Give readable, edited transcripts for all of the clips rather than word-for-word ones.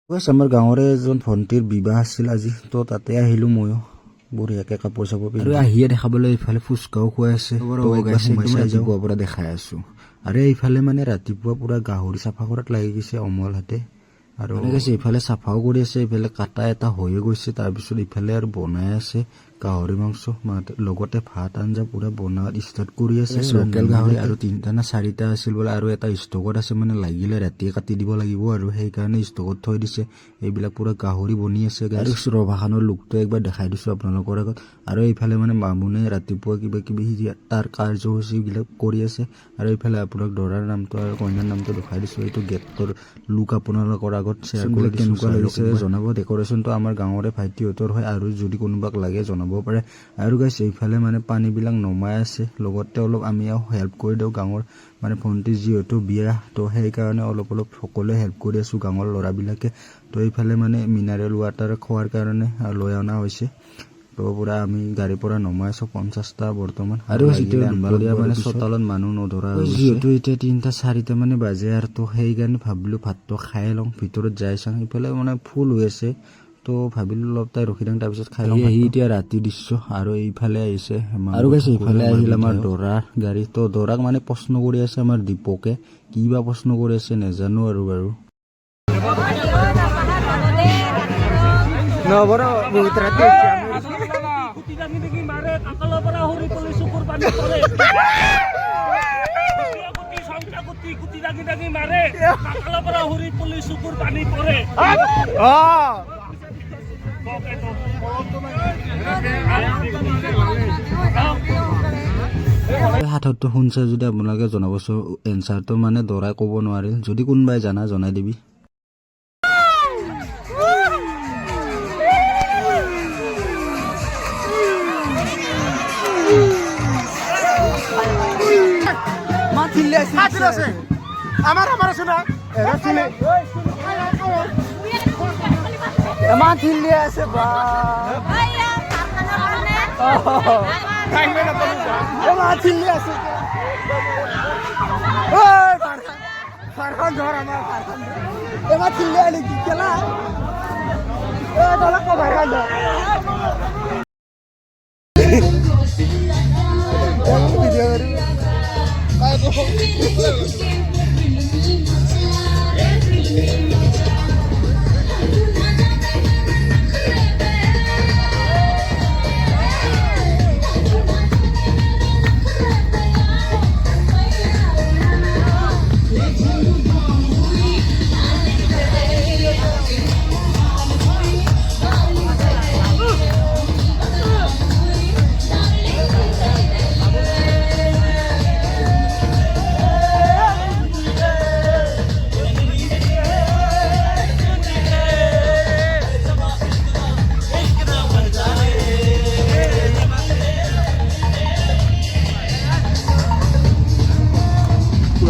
আমাৰ গাঁৱৰে এজন ভণ্টিৰ বিবাহ আছিল আজি, তো তাতে আহিলো ময়ো বঢ়িয়াকে কাপোৰ চাপোৰ পিন্ধি আহিয়ে দেখাবলৈ এইফালে ফুচকাও খুৱাই আছে, ৰাতিপুৱাৰ পৰা দেখাই আছো। আৰু এইফালে মানে ৰাতিপুৱা পুৰা গাহৰি চাফা কৰাত লাগি গৈছে অমল হাতে, আৰু এইফালে চাফাও কৰি আছে, এইফালে কাটা এটা হৈয়ে গৈছে, তাৰপিছত ইফালে আৰু বনাই আছে গাহৰি মাংস, লগতে ভাত আঞ্জা পুৰা বনাত ষ্টাৰ্ট কৰি আছে। লোকেল গাহৰি আৰু 3টা না 4টা আছিল বোলে, আৰু এটা ষ্টকত আছে, মানে লাগিলে ৰাতিয়ে কাটি দিব লাগিব, আৰু সেইকাৰণে ষ্টকত থৈ দিছে। এইবিলাক পুৰা গাহৰি বনি আছে, আৰু ৰভাখানৰ লুকটো একবাৰ দেখাই দিছো আপোনালোকৰ আগত। আৰু এইফালে মানে বামুণে ৰাতিপুৱা কিবা কিবি তাৰ কাৰ্যসূচীবিলাক কৰি আছে, আৰু এইফালে আপোনাক দৰাৰ নামটো আৰু কইনাৰ নামটো দেখাই দিছো। এইটো গেটৰ লুক আপোনালোকৰ আগত শ্বেয়াৰ কৰি কেনেকুৱা লাগিছে জনাব। ডেকৰেশ্যনটো আমাৰ গাঁৱৰে ভাইটিহঁতৰ হয়, আৰু যদি কোনোবাক লাগে জনাব পাৰে। আৰু গাইছ এইফালে মানে পানীবিলাক নমাই আছে, লগতে অলপ আমি হেল্প কৰি দিওঁ গাঁৱৰ মানে ভণ্টি যিহেতু বিয়া, তো সেইকাৰণে অলপ সকলোৱে হেল্প কৰি আছো গাঁৱৰ ল'ৰাবিলাকে। তো এইফালে মানে মিনাৰেল ৱাটাৰ খোৱাৰ কাৰণে লৈ অনা হৈছে, তো পুৰা আমি গাড়ীৰ পৰা নমাই আছো 50টা বৰ্তমান। আৰু মানে চোতালত মানুহ নধৰা যিহেতু এতিয়া 3টা 4টা মানে বাজে, আৰু তো সেইকাৰণে ভাবিলো ভাতটো খাই লওঁ, ভিতৰত যাই চাওঁ। ইফালে মানে ফুল হৈ আছে, তো ভাবিলো অলপ তাই ৰখি দিওঁ, তাৰপিছত খাই লওঁ। এতিয়া ৰাতি দৃশ্য, আৰু এইফালে আহিছে আৰু গৈছে এইফালে আহিল আমাৰ দৰাৰ গাড়ী। তো দৰাক মানে প্ৰশ্ন কৰি আছে আমাৰ দীপকে, কি বা প্ৰশ্ন কৰি আছে নাজানো আৰু বাৰু। বহুত ৰাতি হাততো শুনছে যদি আপোনালোকে জনাবচোন এনচাৰটো, মানে দৰাই ক'ব নোৱাৰিল, যদি কোনোবাই জানা জনাই দিবি।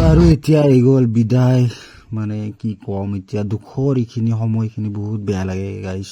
আৰু এতিয়া আহি গ'ল বিদায়, মানে কি কম, এতিয়া দুখৰ এইখিনি সময়খিনি বহুত বেয়া লাগে গাইছ।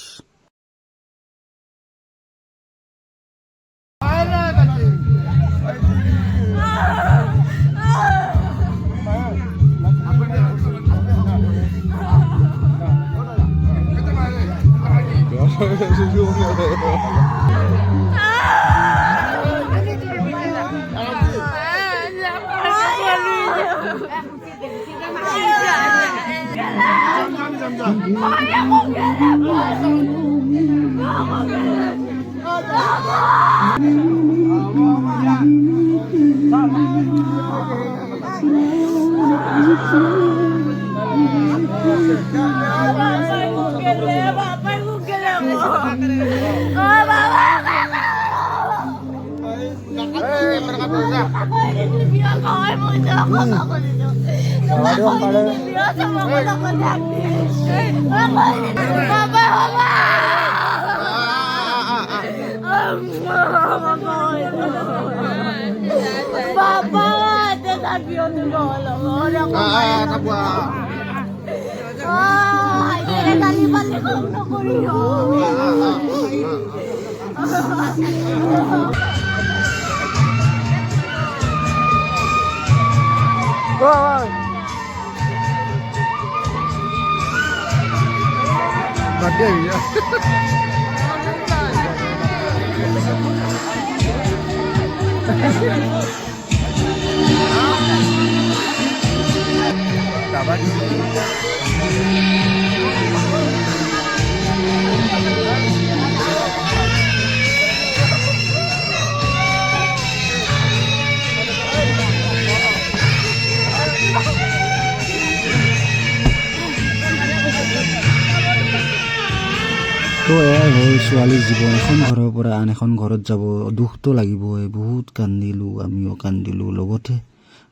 তো এয়াই হ'ল ছোৱালীৰ জীৱন। এখন ঘৰৰ পৰা আন এখন ঘৰত যাব, দুখটো লাগিবই। বহুত কান্দিলোঁ, আমিও কান্দিলোঁ লগতে।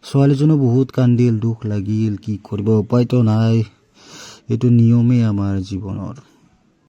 ছোৱালীজনো বহুত কান্দিল, দুখ লাগিল। কি কৰিব, উপায়তো নাই, এইটো নিয়মেই আমাৰ জীৱনৰ।